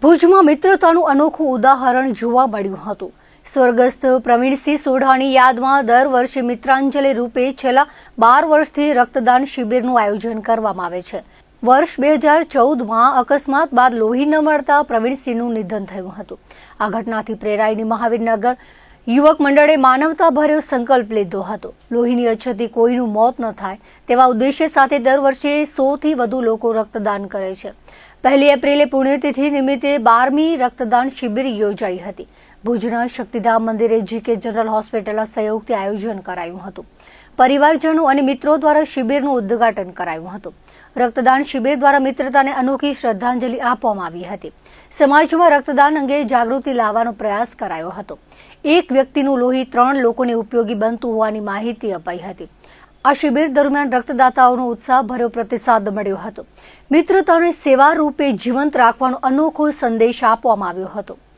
ભુજમાં મિત્રતાનું અનોખું ઉદાહરણ જોવા મળ્યું હતું। સ્વર્ગસ્થ પ્રવીણસિંહ સોઢાની યાદમાં દર વર્ષે મિત્રાંજલિ રૂપે છેલ્લા 12 વર્ષથી રક્તદાન શિબિરનું આયોજન કરવામાં આવે છે। વર્ષ 2014માં અકસ્માત બાદ લોહી ન મળતા પ્રવીણસિંહનું નિધન થયું હતું। આ ઘટનાથી પ્રેરાઈને મહાવીરનગર યુવક મંડળે માનવતાભર્યો સંકલ્પ લીધો હતો। લોહીની અછતથી કોઈનું મોત ન થાય તેવા ઉદ્દેશ્ય સાથે દર વર્ષે 100થી વધુ લોકો રક્તદાન કરે છે। 1 એપ્રિલે પુણ્યતિથિ નિમિત્તે 12મી રક્તદાન શિબિર યોજાઈ હતી। ભુજના શક્તિધામ મંદિરે જીકે જનરલ હોસ્પિટલના સહયોગથી આયોજન કરાયું હતું। પરિવારજનો અને મિત્રો દ્વારા શિબિરનું ઉદ્ઘાટન કરાયું હતું। રક્તદાન શિબિર દ્વારા મિત્રતાને અનોખી શ્રદ્ધાંજલિ આપવામાં આવી હતી। સમાજમાં રક્તદાન અંગે જાગૃતિ લાવવાનો પ્રયાસ કરાયો હતો। એક વ્યક્તિનું લોહી 3 લોકોને ઉપયોગી બનતું હોવાની માહિતી અપાઈ હતી। આ શિબિર દરમિયાન રક્તદાતાઓનો ઉત્સાહભર્યો પ્રતિસાદ મળ્યો હતો। મિત્રતાને સેવા રૂપે જીવંત રાખવાનો અનોખો સંદેશ આપવામાં આવ્યો હતો।